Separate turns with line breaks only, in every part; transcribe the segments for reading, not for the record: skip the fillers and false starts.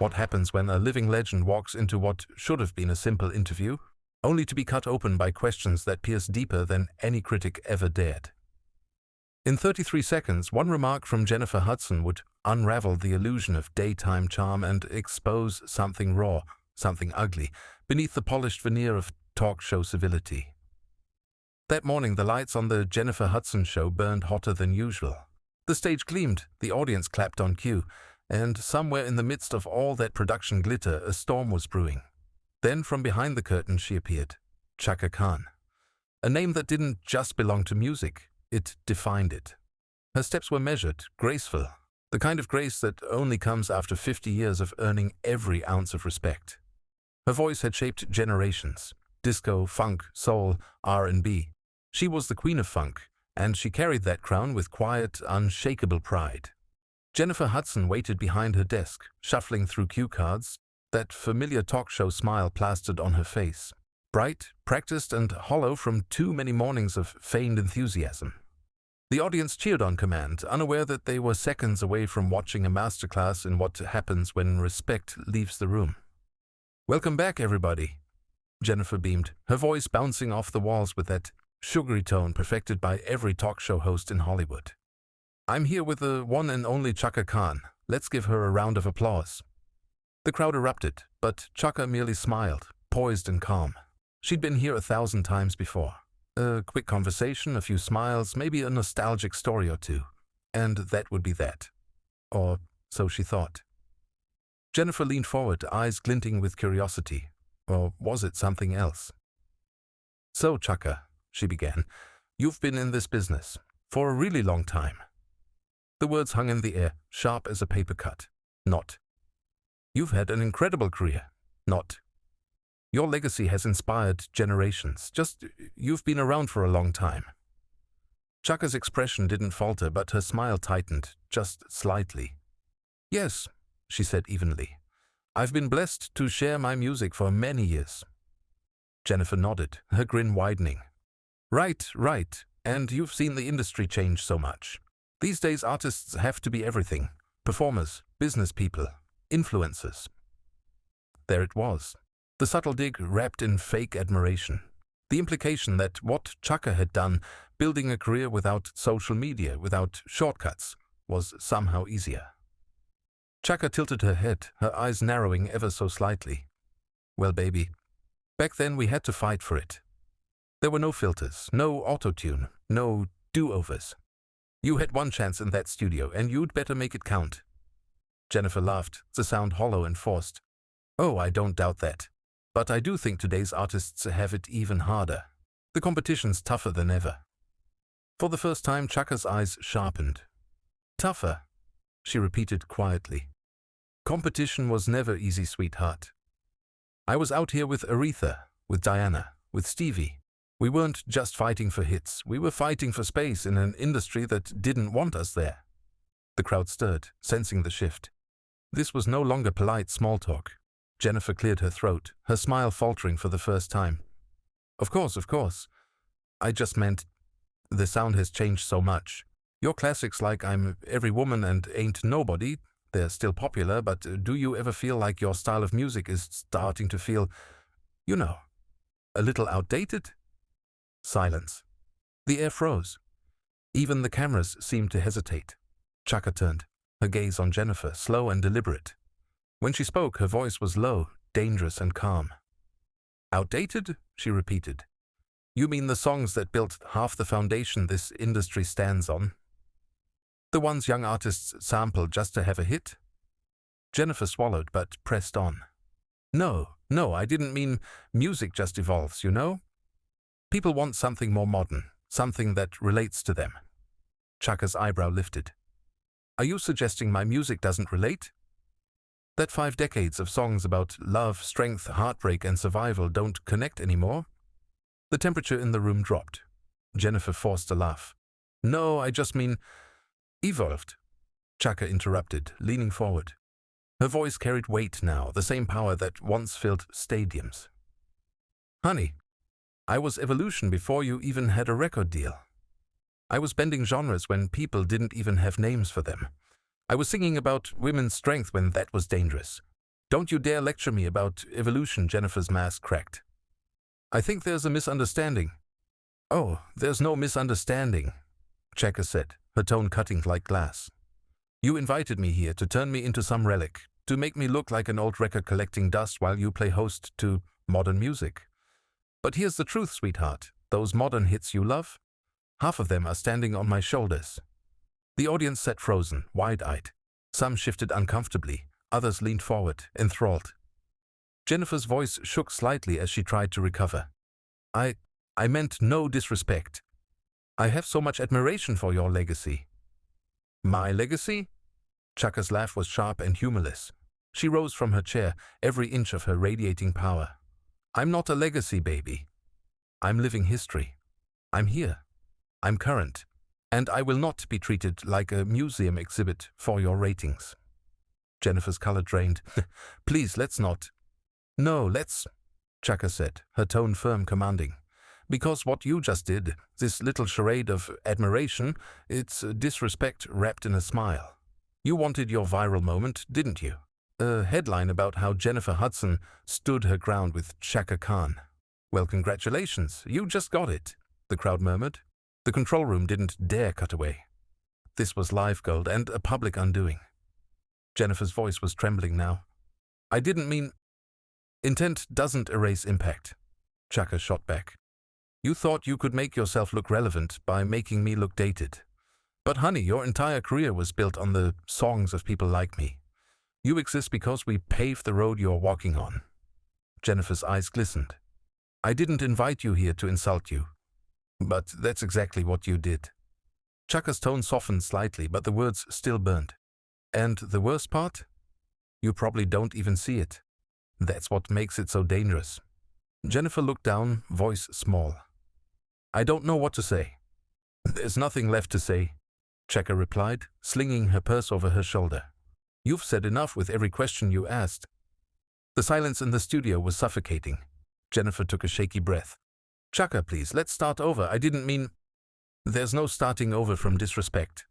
What happens when a living legend walks into what should have been a simple interview, only to be cut open by questions that pierce deeper than any critic ever dared. In 33 seconds, one remark from Jennifer Hudson would unravel the illusion of daytime charm and expose something raw, something ugly, beneath the polished veneer of talk show civility. That morning, the lights on the Jennifer Hudson show burned hotter than usual. The stage gleamed, the audience clapped on cue, and somewhere in the midst of all that production glitter, a storm was brewing. Then from behind the curtain she appeared, Chaka Khan. A name that didn't just belong to music, it defined it. Her steps were measured, graceful, the kind of grace that only comes after 50 years of earning every ounce of respect. Her voice had shaped generations, disco, funk, soul, R&B. She was the queen of funk, and she carried that crown with quiet, unshakable pride. Jennifer Hudson waited behind her desk, shuffling through cue cards, that familiar talk show smile plastered on her face, bright, practiced, and hollow from too many mornings of feigned enthusiasm. The audience cheered on command, unaware that they were seconds away from watching a masterclass in what happens when respect leaves the room. "Welcome back, everybody," Jennifer beamed, her voice bouncing off the walls with that sugary tone perfected by every talk show host in Hollywood. "I'm here with the one and only Chaka Khan. Let's give her a round of applause." The crowd erupted, but Chaka merely smiled, poised and calm. She'd been here 1,000 times before. A quick conversation, a few smiles, maybe a nostalgic story or two. And that would be that. Or so she thought. Jennifer leaned forward, eyes glinting with curiosity. Or was it something else? "So, Chaka," she began, "you've been in this business for a really long time." The words hung in the air, sharp as a paper cut. Not. "You've had an incredible career." Not. "Your legacy has inspired generations. Just, you've been around for a long time." Chaka's expression didn't falter, but her smile tightened, just slightly. "Yes," she said evenly. "I've been blessed to share my music for many years." Jennifer nodded, her grin widening. Right. And you've seen the industry change so much. These days artists have to be everything. Performers, business people, influencers." There it was. The subtle dig wrapped in fake admiration. The implication that what Chaka had done, building a career without social media, without shortcuts, was somehow easier. Chaka tilted her head, her eyes narrowing ever so slightly. "Well, baby, back then we had to fight for it. There were no filters, no auto-tune, no do-overs. You had one chance in that studio, and you'd better make it count." Jennifer laughed, the sound hollow and forced. "Oh, I don't doubt that. But I do think today's artists have it even harder. The competition's tougher than ever." For the first time, Chaka's eyes sharpened. "Tougher," she repeated quietly. "Competition was never easy, sweetheart. I was out here with Aretha, with Diana, with Stevie. We weren't just fighting for hits, we were fighting for space in an industry that didn't want us there." The crowd stirred, sensing the shift. This was no longer polite small talk. Jennifer cleared her throat, her smile faltering for the first time. Of course. I just meant, the sound has changed so much. Your classics like I'm Every Woman and Ain't Nobody, they're still popular, but do you ever feel like your style of music is starting to feel, a little outdated?" Silence. The air froze. Even the cameras seemed to hesitate. Chaka turned, her gaze on Jennifer, slow and deliberate. When she spoke, her voice was low, dangerous and calm. "Outdated?" she repeated. "You mean the songs that built half the foundation this industry stands on? The ones young artists sample just to have a hit?" Jennifer swallowed but pressed on. No, I didn't mean music just evolves, People want something more modern, something that relates to them." Chaka's eyebrow lifted. "Are you suggesting my music doesn't relate? That 5 decades of songs about love, strength, heartbreak, and survival don't connect anymore?" The temperature in the room dropped. Jennifer forced a laugh. "No, I just mean evolved," Chaka interrupted, leaning forward. Her voice carried weight now, the same power that once filled stadiums. "Honey, I was evolution before you even had a record deal. I was bending genres when people didn't even have names for them. I was singing about women's strength when that was dangerous. Don't you dare lecture me about evolution, Jennifer's mask cracked. I think there's a misunderstanding. Oh, there's no misunderstanding, Chaka said, her tone cutting like glass. You invited me here to turn me into some relic, to make me look like an old record collecting dust while you play host to modern music. But here's the truth, sweetheart. Those modern hits you love, half of them are standing on my shoulders. The audience sat frozen, wide-eyed. Some shifted uncomfortably, others leaned forward, enthralled. Jennifer's voice shook slightly as she tried to recover. I meant no disrespect. I have so much admiration for your legacy. My legacy? Chaka's laugh was sharp and humorless. She rose from her chair, every inch of her radiating power. I'm not a legacy, baby. I'm living history. I'm here. I'm current. And I will not be treated like a museum exhibit for your ratings. Jennifer's color drained. Please, let's not. No, let's, Chaka said, her tone firm, commanding. Because what you just did, this little charade of admiration, it's disrespect wrapped in a smile. You wanted your viral moment, didn't you? A headline about how Jennifer Hudson stood her ground with Chaka Khan. Well, congratulations, you just got it, the crowd murmured. The control room didn't dare cut away. This was live gold and a public undoing. Jennifer's voice was trembling now. I didn't mean... Intent doesn't erase impact, Chaka shot back. You thought you could make yourself look relevant by making me look dated. But honey, your entire career was built on the songs of people like me. You exist because we paved the road you're walking on. Jennifer's eyes glistened. I didn't invite you here to insult you. But that's exactly what you did. Chaka's tone softened slightly, but the words still burned. And the worst part? You probably don't even see it. That's what makes it so dangerous. Jennifer looked down, voice small. I don't know what to say. There's nothing left to say, Chaka replied, slinging her purse over her shoulder. You've said enough with every question you asked. The silence in the studio was suffocating. Jennifer took a shaky breath. Chaka, please, let's start over. I didn't mean... There's no starting over from disrespect,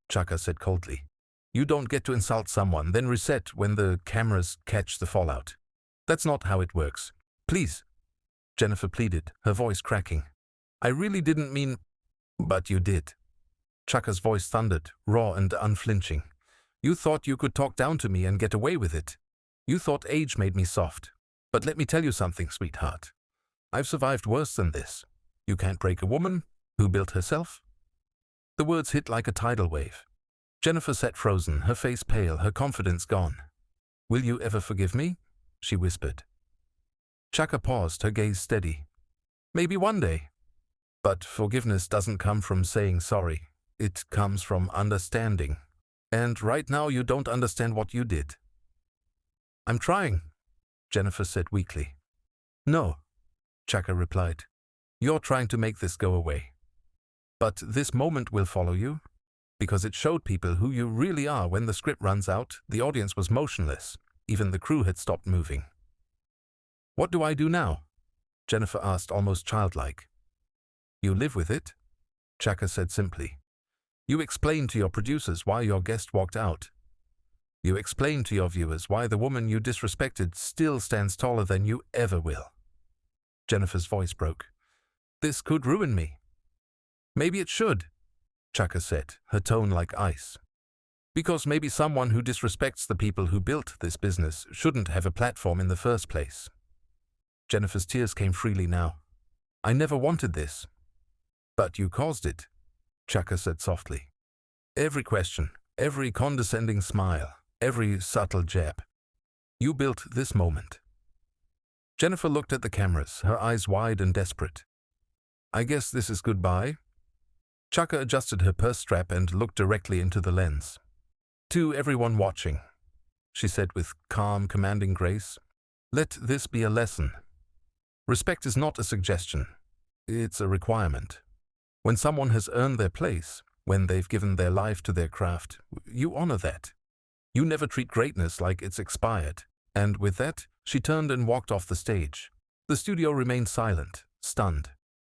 Chaka said coldly. You don't get to insult someone, then reset when the cameras catch the fallout. That's not how it works. Please, Jennifer pleaded, her voice cracking. I really didn't mean... But you did. Chaka's voice thundered, raw and unflinching. You thought you could talk down to me and get away with it. You thought age made me soft. But let me tell you something, sweetheart. I've survived worse than this. You can't break a woman who built herself. The words hit like a tidal wave. Jennifer sat frozen, her face pale, her confidence gone. Will you ever forgive me? She whispered. Chaka paused, her gaze steady. Maybe one day. But forgiveness doesn't come from saying sorry. It comes from understanding. And right now you don't understand what you did. I'm trying, Jennifer said weakly. No, Chaka replied. You're trying to make this go away. But this moment will follow you, because it showed people who you really are. When the script runs out, the audience was motionless. Even the crew had stopped moving. What do I do now? Jennifer asked, almost childlike. You live with it, Chaka said simply. You explain to your producers why your guest walked out. You explain to your viewers why the woman you disrespected still stands taller than you ever will. Jennifer's voice broke. This could ruin me. Maybe it should, Chaka said, her tone like ice. Because maybe someone who disrespects the people who built this business shouldn't have a platform in the first place. Jennifer's tears came freely now. I never wanted this. But you caused it, Chaka said softly. Every question, every condescending smile, every subtle jab. You built this moment. Jennifer looked at the cameras, her eyes wide and desperate. I guess this is goodbye? Chaka adjusted her purse strap and looked directly into the lens. To everyone watching, she said with calm, commanding grace, let this be a lesson. Respect is not a suggestion. It's a requirement. When someone has earned their place, when they've given their life to their craft, you honor that. You never treat greatness like it's expired. And with that, she turned and walked off the stage. The studio remained silent, stunned.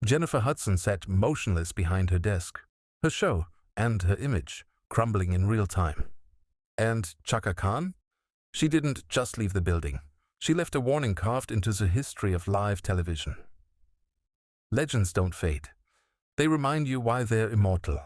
Jennifer Hudson sat motionless behind her desk, her show and her image crumbling in real time. And Chaka Khan? She didn't just leave the building. She left a warning carved into the history of live television. Legends don't fade. They remind you why they're immortal.